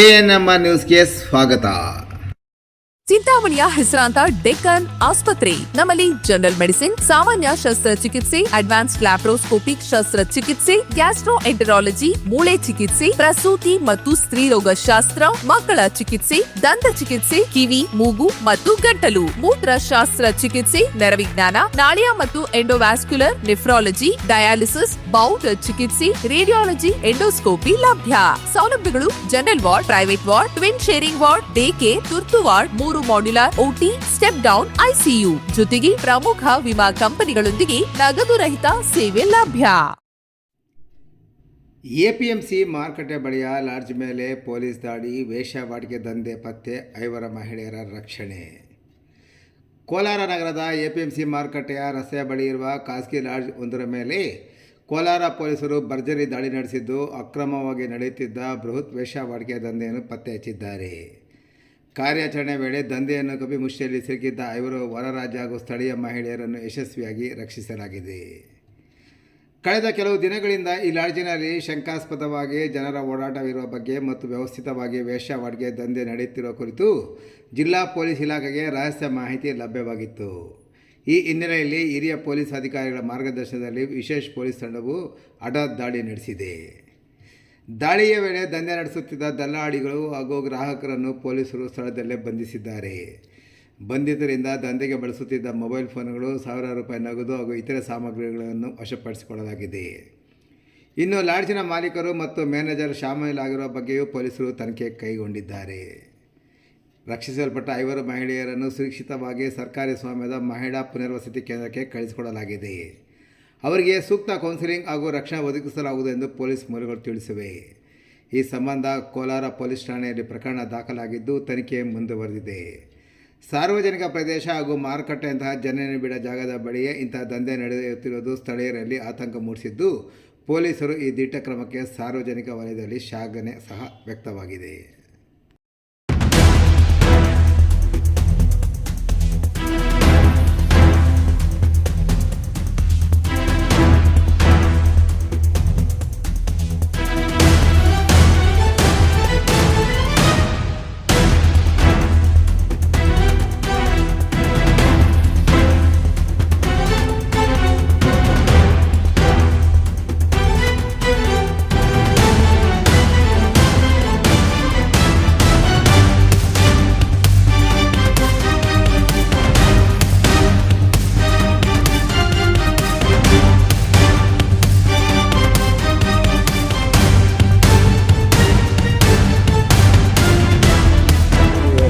ANM ನ್ಯೂಸ್ಗೆ ಸ್ವಾಗತ. ಚಿಂತಾಮಣಿಯ ಹೆಸರಾಂತ ಡೆಕ್ಕನ್ ಆಸ್ಪತ್ರೆ. ನಮ್ಮಲ್ಲಿ ಜನರಲ್ ಮೆಡಿಸಿನ್, ಸಾಮಾನ್ಯ ಶಸ್ತ್ರಚಿಕಿತ್ಸೆ, ಅಡ್ವಾನ್ಸ್ ಲ್ಯಾಪ್ರೋಸ್ಕೋಪಿಕ್ ಶಸ್ತ್ರಚಿಕಿತ್ಸೆ, ಗ್ಯಾಸ್ಟ್ರೋಎಂಟರಾಲಜಿ, ಮೂಳೆ ಚಿಕಿತ್ಸೆ, ಪ್ರಸೂತಿ ಮತ್ತು ಸ್ತ್ರೀರೋಗ ಶಾಸ್ತ್ರ, ಮಕ್ಕಳ ಚಿಕಿತ್ಸೆ, ದಂತ ಚಿಕಿತ್ಸೆ, ಕಿವಿ, ಮೂಗು ಮತ್ತು ಗಂಟಲು, ಮೂತ್ರಶಾಸ್ತ್ರ ಚಿಕಿತ್ಸೆ, ನರವಿಜ್ಞಾನ, ನಾಳಿಯ ಮತ್ತು ಎಂಡೋವ್ಯಾಸ್ಕ್ಯುಲರ್, ನೆಫ್ರಾಲಜಿ, ಡಯಾಲಿಸಿಸ್, ಬೌಲ್ ಚಿಕಿತ್ಸೆ, ರೇಡಿಯಾಲಜಿ, ಎಂಡೋಸ್ಕೋಪಿ ಲಭ್ಯ. ಸೌಲಭ್ಯಗಳು: general ward, private ward, twin sharing ward, day care, ತುರ್ತು ward, 3 modular OT, step down ICU, ಜೊತೆಗೆ ಪ್ರಮುಖ ವಿಮಾ ಕಂಪನಿಗಳೊಂದಿಗೆ ನಗದು ರಹಿತ ಸೇವೆ ಲಭ್ಯ. ಎಪಿಎಂಸಿ ಮಾರುಕಟ್ಟೆ ಬಳಿಯ ಲಾಡ್ಜ್ ಮೇಲೆ ಪೊಲೀಸ್ ದಾಳಿ, ವೇಶ್ಯಾವಾಟಿಕೆ ದಂಧೆ ಪತ್ತೆ, 5 ಮಹಿಳೆಯರ ರಕ್ಷಣೆ. ಕೋಲಾರ ನಗರದ ಎಪಿಎಂಸಿ ಮಾರುಕಟ್ಟೆಯ ರಸ್ತೆಯ ಬಳಿ ಇರುವ ಖಾಸಗಿ ಲಾಡ್ಜ್ ಒಂದರ ಮೇಲೆ ಕೋಲಾರ ಪೊಲೀಸರು ಭರ್ಜರಿ ದಾಳಿ ನಡೆಸಿದ್ದು, ಅಕ್ರಮವಾಗಿ ನಡೆಯುತ್ತಿದ್ದ ಬೃಹತ್ ವೇಶ್ಯಾವಾಟಿಕೆ ದಂಧೆಯನ್ನು ಪತ್ತೆ ಹಚ್ಚಿದ್ದಾರೆ. ಕಾರ್ಯಾಚರಣೆ ವೇಳೆ ದಂಧೆಯನ್ನು ಕಪಿಮುಷ್ಟಿಯಲ್ಲಿ ಸಿಲುಕಿದ್ದ 5 ಹೊರ ರಾಜ್ಯ ಹಾಗೂ ಸ್ಥಳೀಯ ಮಹಿಳೆಯರನ್ನು ಯಶಸ್ವಿಯಾಗಿ ರಕ್ಷಿಸಲಾಗಿದೆ. ಕಳೆದ ಕೆಲವು ದಿನಗಳಿಂದ ಈ ಲಾಡ್ಜಿನಲ್ಲಿ ಶಂಕಾಸ್ಪದವಾಗಿ ಜನರ ಓಡಾಟವಿರುವ ಬಗ್ಗೆ ಮತ್ತು ವ್ಯವಸ್ಥಿತವಾಗಿ ವೇಶ್ಯಾವಾಟಿಕೆ ದಂಧೆ ನಡೆಯುತ್ತಿರುವ ಕುರಿತು ಜಿಲ್ಲಾ ಪೊಲೀಸ್ ಇಲಾಖೆಗೆ ರಹಸ್ಯ ಮಾಹಿತಿ ಲಭ್ಯವಾಗಿತ್ತು. ಈ ಹಿನ್ನೆಲೆಯಲ್ಲಿ ಹಿರಿಯ ಪೊಲೀಸ್ ಅಧಿಕಾರಿಗಳ ಮಾರ್ಗದರ್ಶನದಲ್ಲಿ ವಿಶೇಷ ಪೊಲೀಸ್ ತಂಡವು ಹಠಾತ್ ದಾಳಿ ನಡೆಸಿದೆ. ದಾಳಿಯ ವೇಳೆ ದಂಧೆ ನಡೆಸುತ್ತಿದ್ದ ದಲ್ಲಾಳಿಗಳು ಹಾಗೂ ಗ್ರಾಹಕರನ್ನು ಪೊಲೀಸರು ಸ್ಥಳದಲ್ಲೇ ಬಂಧಿಸಿದ್ದಾರೆ. ಬಂಧಿತರಿಂದ ದಂಧೆಗೆ ಬಳಸುತ್ತಿದ್ದ ಮೊಬೈಲ್ ಫೋನ್ಗಳು, ಸಾವಿರಾರು ರೂಪಾಯಿ ನಗದು ಹಾಗೂ ಇತರೆ ಸಾಮಗ್ರಿಗಳನ್ನು ವಶಪಡಿಸಿಕೊಳ್ಳಲಾಗಿದೆ. ಇನ್ನು ಲಾಡ್ಜಿನ ಮಾಲೀಕರು ಮತ್ತು ಮ್ಯಾನೇಜರ್ ಶಾಮೀಲಾಗಿರುವ ಬಗ್ಗೆಯೂ ಪೊಲೀಸರು ತನಿಖೆ ಕೈಗೊಂಡಿದ್ದಾರೆ. ರಕ್ಷಿಸಲ್ಪಟ್ಟ 5 ಮಹಿಳೆಯರನ್ನು ಸುರಕ್ಷಿತವಾಗಿ ಸರ್ಕಾರಿ ಸ್ವಾಮ್ಯದ ಮಹಿಳಾ ಪುನರ್ವಸತಿ ಕೇಂದ್ರಕ್ಕೆ ಕಳಿಸಿಕೊಡಲಾಗಿದೆ. ಅವರಿಗೆ ಸೂಕ್ತ ಕೌನ್ಸಿಲಿಂಗ್ ಹಾಗೂ ರಕ್ಷಣೆ ಒದಗಿಸಲಾಗುವುದು ಎಂದು ಪೊಲೀಸ್ ಮೂಲಗಳು ತಿಳಿಸಿವೆ. ಈ ಸಂಬಂಧ ಕೋಲಾರ ಪೊಲೀಸ್ ಠಾಣೆಯಲ್ಲಿ ಪ್ರಕರಣ ದಾಖಲಾಗಿದ್ದು, ತನಿಖೆ ಮುಂದುವರೆದಿದೆ. ಸಾರ್ವಜನಿಕ ಪ್ರದೇಶ ಹಾಗೂ ಮಾರುಕಟ್ಟೆಯಂತಹ ಜನನಿಬಿಡ ಜಾಗದ ಬಳಿಯೇ ಇಂತಹ ದಂಧೆ ನಡೆಯುತ್ತಿರುವುದು ಸ್ಥಳೀಯರಲ್ಲಿ ಆತಂಕ ಮೂಡಿಸಿದ್ದು, ಪೊಲೀಸರು ಈ ದಿಟ್ಟ ಕ್ರಮಕ್ಕೆ ಸಾರ್ವಜನಿಕ ವಲಯದಲ್ಲಿ ಶ್ಲಾಘನೆ ಸಹ ವ್ಯಕ್ತವಾಗಿದೆ.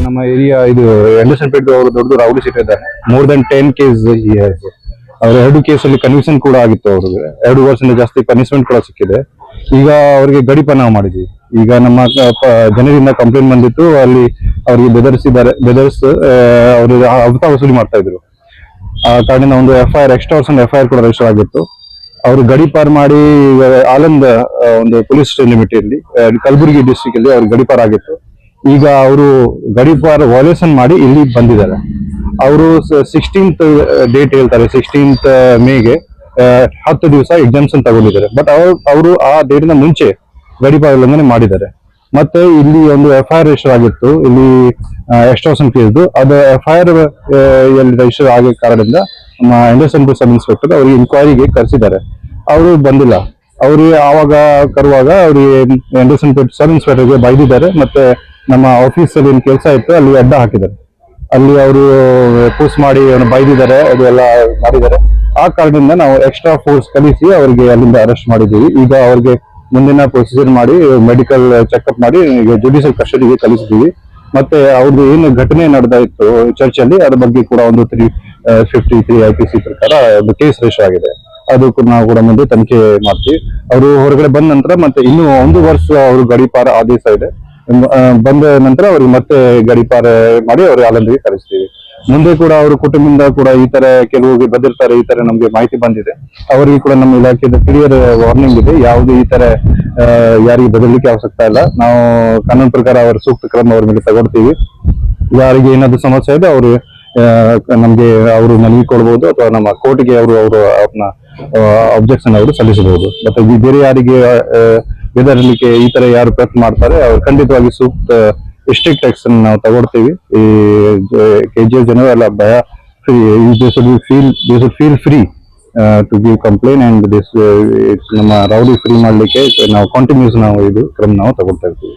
ನಮ್ಮ ಏರಿಯಾ ಇದು ಅಂಡರ್ಸ್ಟ್ಯಾಂಡ್ ಪೇಟ್ ಅವರು ದೊಡ್ಡ ರೌಡಿ ಶೀಟ್ ಇದ್ದಾರೆ. ಮೋರ್ ದನ್ 10 ಕೇಸ್ ಅವ್ರ 2 ಕೇಸಲ್ಲಿ ಕನ್ವಿಕ್ಷನ್ ಕೂಡ ಆಗಿತ್ತು. ಅವ್ರಿಗೆ 2 ವರ್ಷದಿಂದ ಜಾಸ್ತಿ ಪನಿಷ್ಮೆಂಟ್ ಕೂಡ ಸಿಕ್ಕಿದೆ. ಈಗ ಅವ್ರಿಗೆ ಗಡಿಪಾರ ಮಾಡಿದ್ವಿ. ಈಗ ನಮ್ಮ ಜನರಿಂದ ಕಂಪ್ಲೇಂಟ್ ಬಂದಿತ್ತು, ಅಲ್ಲಿ ಅವ್ರಿಗೆ ಬೆದರಿಸಿ ಅವ್ರಿಗೆ ಹಫ್ತಾ ವಸೂಲಿ ಮಾಡ್ತಾ ಇದ್ರು. ಆ ಕಾರಣದಿಂದ ಒಂದು ಎಕ್ಸ್ಟ್ರಾರ್ಷನ್ ಎಫ್ಐಆರ್ ಕೂಡ ರಿಜಿಸ್ಟರ್ ಆಗಿತ್ತು. ಅವರು ಗಡಿಪಾರ್ ಮಾಡಿ ಆನಂದ್ ಒಂದು ಪೊಲೀಸ್ ಲಿಮಿಟ್ ಇಲ್ಲಿ ಕಲಬುರಗಿ ಡಿಸ್ಟ್ರಿಕ್ಟ್ ಅಲ್ಲಿ ಅವ್ರಿಗೆ ಗಡಿಪಾರ ಆಗಿತ್ತು. ಈಗ ಅವರು ಗಡಿಪಾರ ವೈಲೇಷನ್ ಮಾಡಿ ಇಲ್ಲಿ ಬಂದಿದ್ದಾರೆ. ಅವರು 16th ಡೇಟ್ ಹೇಳ್ತಾರೆ, 16th ಮೇಗೆ 10 ದಿವಸ ಎಕ್ಸಾಮ್ಷನ್ ತಗೊಂಡಿದ್ದಾರೆ. ಬಟ್ ಅವರು ಆ ಡೇಟಿನ ಮುಂಚೆ ಗಡಿಪಾರ ಉಲ್ಲಂಘನೆ ಮಾಡಿದ್ದಾರೆ. ಮತ್ತೆ ಇಲ್ಲಿ ಒಂದು ಎಫ್ಐಆರ್ ರಿಜಿಸ್ಟರ್ ಆಗಿತ್ತು, ಇಲ್ಲಿ ಎಕ್ಸ್ಟ್ರಾಕ್ಷನ್ ಕೇಸ್ದು. ಅದು ಎಫ್ಐಆರ್ ರಿಜಿಸ್ಟರ್ ಆಗಿದ್ದ ಕಾರಣದಿಂದ ನಮ್ಮ ಅಂಡರ್ಸ್ಟ್ಯಾಂಡ್ ಪೇಟ್ ಸಬ್ ಇನ್ಸ್ಪೆಕ್ಟರ್ ಅವ್ರಿಗೆ ಇನ್ಕ್ವೈರಿಗೆ ಕರೆಸಿದ್ದಾರೆ. ಅವರು ಬಂದಿಲ್ಲ. ಅವರು ಆವಾಗ ಕರುವಾಗ ಅವ್ರಿಗೆ ಅಂಡರ್ಸ್ಟ್ಯಾಂಡ್ ಪೇಟ್ ಸಬ್ ಇನ್ಸ್ಪೆಕ್ಟರ್ಗೆ ಬೈದಿದ್ದಾರೆ. ಮತ್ತೆ ನಮ್ಮ ಆಫೀಸಲ್ಲಿ ಏನು ಕೆಲಸ ಇತ್ತು ಅಲ್ಲಿ ಅಡ್ಡ ಹಾಕಿದ್ದಾರೆ. ಅಲ್ಲಿ ಅವರು ಪೋಸ್ಟ್ ಮಾಡಿ ಅವನು ಬೈದಿದ್ದಾರೆ, ಅದು ಎಲ್ಲ ಮಾಡಿದ್ದಾರೆ. ಆ ಕಾರಣದಿಂದ ನಾವು ಎಕ್ಸ್ಟ್ರಾ ಫೋರ್ಸ್ ಕಳಿಸಿ ಅವರಿಗೆ ಅಲ್ಲಿಂದ ಅರೆಸ್ಟ್ ಮಾಡಿದ್ದೀವಿ. ಈಗ ಅವ್ರಿಗೆ ಮುಂದಿನ ಪ್ರೊಸೀಜರ್ ಮಾಡಿ ಮೆಡಿಕಲ್ ಚೆಕ್ಅಪ್ ಮಾಡಿ ಜುಡಿಷಿಯಲ್ ಕಸ್ಟಡಿಗೆ ಕಳಿಸಿದ್ದೀವಿ. ಮತ್ತೆ ಅವ್ರದ್ದು ಏನು ಘಟನೆ ನಡೆದ ಇತ್ತು ಚರ್ಚಲ್ಲಿ, ಅದ್ರ ಬಗ್ಗೆ ಕೂಡ ಒಂದು 353 IPC ಪ್ರಕಾರ ಒಂದು ಕೇಸ್ ರಿಜಿಸ್ಟರ್ ಆಗಿದೆ. ಅದು ನಾವು ಕೂಡ ಮುಂದೆ ತನಿಖೆ ಮಾಡ್ತೀವಿ. ಅವರು ಹೊರಗಡೆ ಬಂದ ನಂತರ ಮತ್ತೆ ಇನ್ನೂ 1 ವರ್ಷ ಅವರು ಗಡಿಪಾರ ಆದೇಶ ಇದೆ. ಬಂದ ನಂತರ ಅವ್ರಿಗೆ ಮತ್ತೆ ಗಡಿಪಾರ ಮಾಡಿ ಅವ್ರಿಗೆ ಆನಂದಿಗೆ ಕರೆಸ್ತೀವಿ. ಮುಂದೆ ಕೂಡ ಅವರು ಕುಟುಂಬದಿಂದ ಕೂಡ ಈ ತರ ಕೆಲವು ಬದಿರ್ತಾರೆ, ಈ ತರ ನಮ್ಗೆ ಮಾಹಿತಿ ಬಂದಿದೆ. ಅವರಿಗೆ ಕೂಡ ನಮ್ಮ ಇಲಾಖೆಯಿಂದ ಕ್ಲಿಯರ್ ವಾರ್ನಿಂಗ್ ಇದೆ, ಯಾವುದು ಈ ತರ ಯಾರಿಗೆ ಬದಲಿಕ್ಕೆ ಅವಶ್ಯಕತೆ ಇಲ್ಲ. ನಾವು ಕಾನೂನು ಪ್ರಕಾರ ಅವರ ಸೂಕ್ತ ಕ್ರಮ ಅವ್ರ ಮೇಲೆ ತಗೊಳ್ತೀವಿ. ಯಾರಿಗೆ ಏನಾದ್ರು ಸಮಸ್ಯೆ ಇದೆ ಅವರು ನಮ್ಗೆ ಅವರು ಮನವಿ ಕೊಡ್ಬೋದು, ಅಥವಾ ನಮ್ಮ ಕೋರ್ಟ್ಗೆ ಅವರು ಅವ್ರನ್ನ ಅಬ್ಜೆಕ್ಷನ್ ಅವರು ಸಲ್ಲಿಸಬಹುದು. ಮತ್ತೆ ಬೇರೆ ಯಾರಿಗೆ ಬೆದರಲಿಕ್ಕೆ ಈ ತರ ಯಾರು ಪ್ರಯತ್ನ ಮಾಡ್ತಾರೆ ಅವ್ರು ಖಂಡಿತವಾಗಿ ಸೂಕ್ತ ಸ್ಟ್ರಿಕ್ಟ್ ಆಕ್ಷನ್ ನಾವು ತಗೊಳ್ತೀವಿ. ಈ KGF ಜನರು ಎಲ್ಲ ಭಯ free, they should feel free to give complaint and this ನಮ್ಮ ರೌಡಿ ಫ್ರೀ ಮಾಡ್ಲಿಕ್ಕೆ ನಾವು ಕಂಟಿನ್ಯೂಸ್ ನಾವು ಇದು ಕ್ರಮ ನಾವು ತಗೊಳ್ತಾ ಇರ್ತೀವಿ.